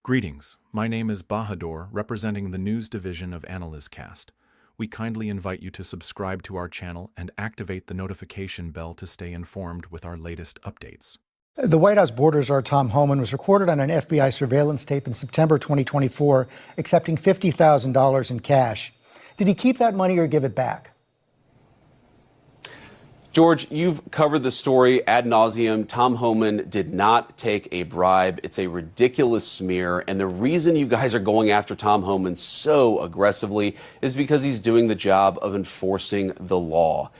Greetings, my name is Bahadur, representing the news division of AnalystCast. We kindly invite you to subscribe to our channel and activate the notification bell to stay informed with our latest updates. The White House border czar Tom Homan was recorded on an FBI surveillance tape in September 2024, accepting $50,000 in cash. Did he keep that money or give it back? George, you've covered the story ad nauseum. Tom Homan did not take a bribe. It's a ridiculous smear. And the reason you guys are going after Tom Homan so aggressively is because he's doing the job of enforcing the law.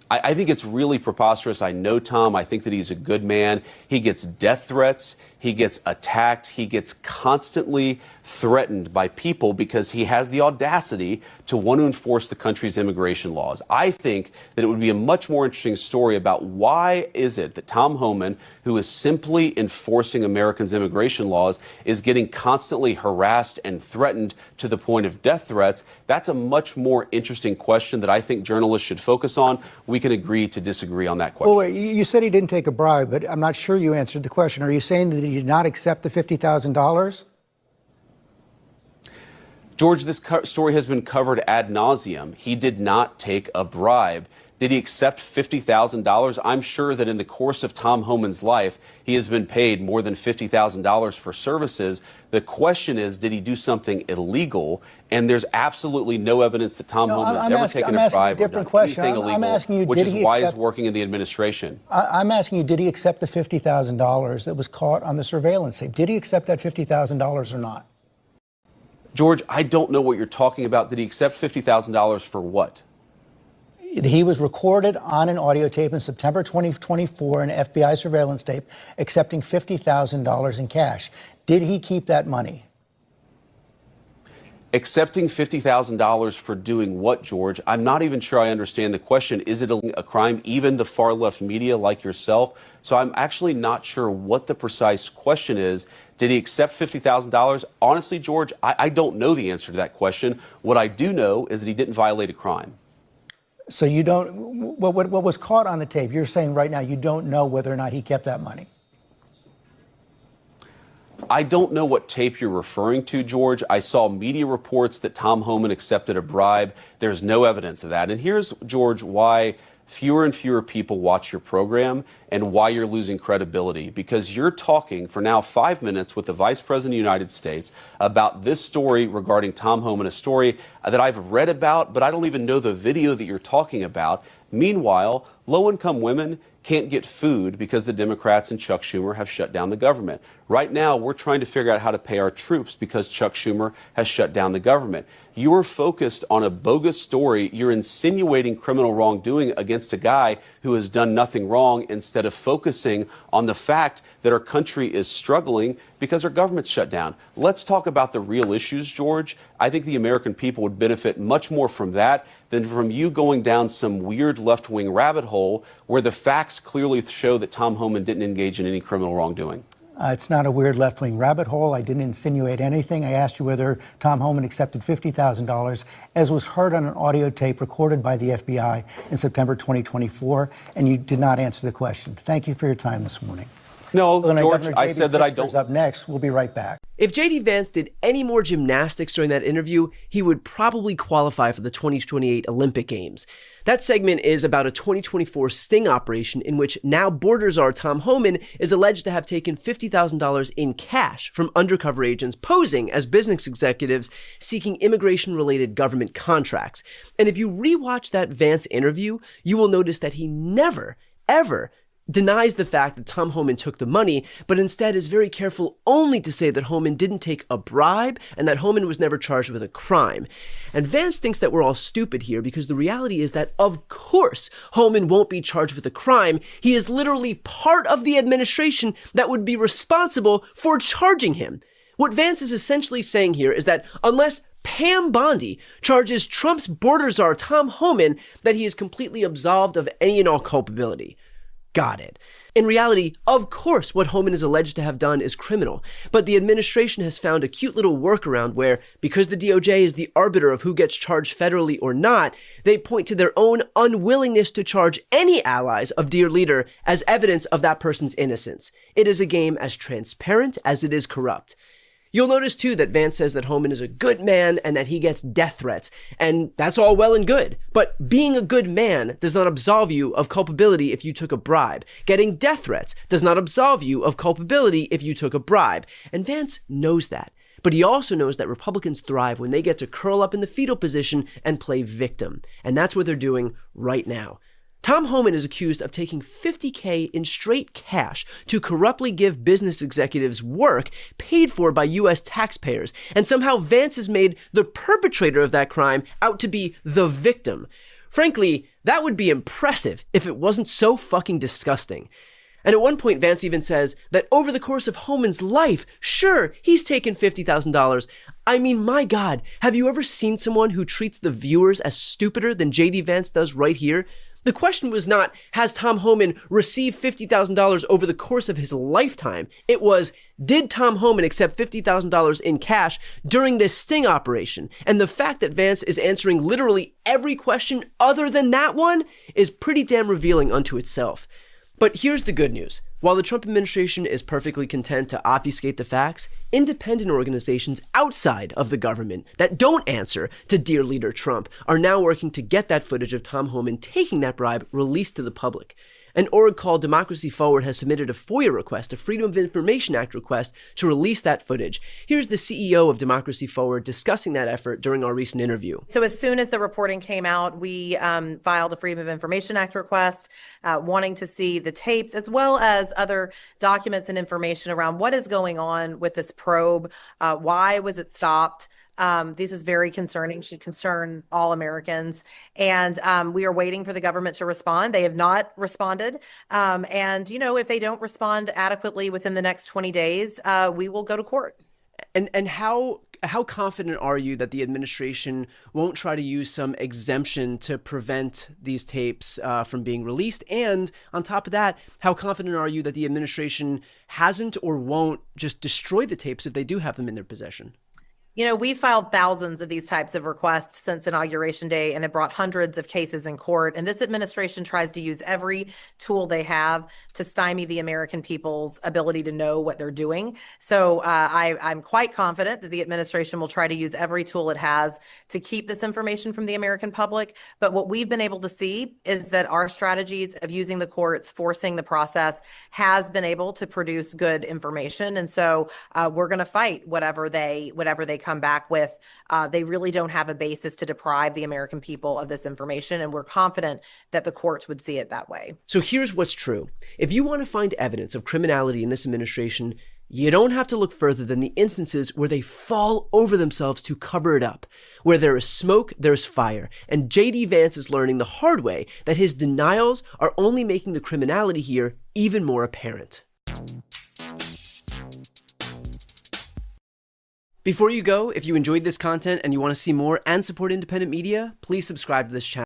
I think it's really preposterous. I know Tom. I think that he's a good man. He gets death threats. He gets attacked. He gets constantly threatened by people because he has the audacity to want to enforce the country's immigration laws. I think that it would be a much more interesting story about why is it that Tom Homan, who is simply enforcing Americans' immigration laws, is getting constantly harassed and threatened to the point of death threats. That's a much more interesting question that I think journalists should focus on. We can agree to disagree on that question. Well, wait, you said he didn't take a bribe, but I'm not sure you answered the question. Are you saying that he did not accept the $50,000? George, this story has been covered ad nauseum. He did not take a bribe. Did he accept $50,000? I'm sure that in the course of Tom Homan's life, he has been paid more than $50,000 for services. The question is, did he do something illegal? And there's absolutely no evidence that Tom Homan has ever taken a bribe or done anything illegal, which is why he's working in the administration. I'm asking you, did he accept the $50,000 that was caught on the surveillance tape? Did he accept that $50,000 or not? George, I don't know what you're talking about. Did he accept $50,000 for what? He was recorded on an audio tape in September 2024, an FBI surveillance tape, accepting $50,000 in cash. Did he keep that money? Accepting $50,000 for doing what, George? I'm not even sure I understand the question. Is it a crime? Even the far left media like yourself. So I'm actually not sure what the precise question is. Did he accept $50,000? Honestly, George, I don't know the answer to that question. What I do know is that he didn't violate a crime. So you don't, what was caught on the tape, you're saying right now you don't know whether or not he kept that money? I don't know what tape you're referring to, George. I saw media reports that Tom Homan accepted a bribe. There's no evidence of that. And here's, George, why fewer and fewer people watch your program and why you're losing credibility. Because you're talking for now 5 minutes with the Vice President of the United States about this story regarding Tom Homan, a story that I've read about, but I don't even know the video that you're talking about. Meanwhile, low-income women can't get food because the Democrats and Chuck Schumer have shut down the government. Right now, we're trying to figure out how to pay our troops because Chuck Schumer has shut down the government. You are focused on a bogus story. You're insinuating criminal wrongdoing against a guy who has done nothing wrong instead of focusing on the fact that our country is struggling because our government's shut down. Let's talk about the real issues, George. I think the American people would benefit much more from that than from you going down some weird left-wing rabbit hole where the facts clearly show that Tom Homan didn't engage in any criminal wrongdoing. It's not a weird left-wing rabbit hole. I didn't insinuate anything. I asked you whether Tom Homan accepted $50,000, as was heard on an audio tape recorded by the FBI in September 2024, and you did not answer the question. Thank you for your time this morning. No, George, I said that I don't. Up next, we'll be right back. If J.D. Vance did any more gymnastics during that interview, he would probably qualify for the 2028 Olympic Games. That segment is about a 2024 sting operation in which now border czar Tom Homan is alleged to have taken $50,000 in cash from undercover agents posing as business executives seeking immigration-related government contracts. And if you rewatch that Vance interview, you will notice that he never, ever denies the fact that Tom Homan took the money, but instead is very careful only to say that Homan didn't take a bribe and that Homan was never charged with a crime. And Vance thinks that we're all stupid here because the reality is that, of course, Homan won't be charged with a crime. He is literally part of the administration that would be responsible for charging him. What Vance is essentially saying here is that unless Pam Bondi charges Trump's border czar Tom Homan, that he is completely absolved of any and all culpability. Got it. In reality, of course, what Homan is alleged to have done is criminal, but the administration has found a cute little workaround where, because the DOJ is the arbiter of who gets charged federally or not, they point to their own unwillingness to charge any allies of Dear Leader as evidence of that person's innocence. It is a game as transparent as it is corrupt. You'll notice too that Vance says that Homan is a good man and that he gets death threats, and that's all well and good. But being a good man does not absolve you of culpability if you took a bribe. Getting death threats does not absolve you of culpability if you took a bribe. And Vance knows that. But he also knows that Republicans thrive when they get to curl up in the fetal position and play victim. And that's what they're doing right now. Tom Homan is accused of taking $50K in straight cash to corruptly give business executives work paid for by U.S. taxpayers, and somehow Vance has made the perpetrator of that crime out to be the victim. Frankly, that would be impressive if it wasn't so fucking disgusting. And at one point, Vance even says that over the course of Homan's life, sure, he's taken $50,000. I mean, my God, have you ever seen someone who treats the viewers as stupider than J.D. Vance does right here? The question was not, has Tom Homan received $50,000 over the course of his lifetime? It was, did Tom Homan accept $50,000 in cash during this sting operation? And the fact that Vance is answering literally every question other than that one is pretty damn revealing unto itself. But here's the good news. While the Trump administration is perfectly content to obfuscate the facts, independent organizations outside of the government that don't answer to Dear Leader Trump are now working to get that footage of Tom Homan taking that bribe released to the public. An org called Democracy Forward has submitted a FOIA request, a Freedom of Information Act request, to release that footage. Here's the CEO of Democracy Forward discussing that effort during our recent interview. So as soon as the reporting came out, we filed a Freedom of Information Act request, wanting to see the tapes as well as other documents and information around what is going on with this probe. Why was it stopped? This is very concerning, should concern all Americans. And we are waiting for the government to respond. They have not responded. And, you know, if they don't respond adequately within the next 20 days, we will go to court. And how confident are you that the administration won't try to use some exemption to prevent these tapes from being released? And on top of that, how confident are you that the administration hasn't or won't just destroy the tapes if they do have them in their possession? You know, we filed thousands of these types of requests since Inauguration Day, and it brought hundreds of cases in court. And this administration tries to use every tool they have to stymie the American people's ability to know what they're doing. So I'm quite confident that the administration will try to use every tool it has to keep this information from the American public. But what we've been able to see is that our strategies of using the courts, forcing the process, has been able to produce good information. And so we're going to fight whatever they come back with. They really don't have a basis to deprive the American people of this information, and we're confident that the courts would see it that way. So here's what's true. If you want to find evidence of criminality in this administration, you don't have to look further than the instances where they fall over themselves to cover it up. Where there is smoke, there's fire. And J.D. Vance is learning the hard way that his denials are only making the criminality here even more apparent. Before you go, if you enjoyed this content and you want to see more and support independent media, please subscribe to this channel.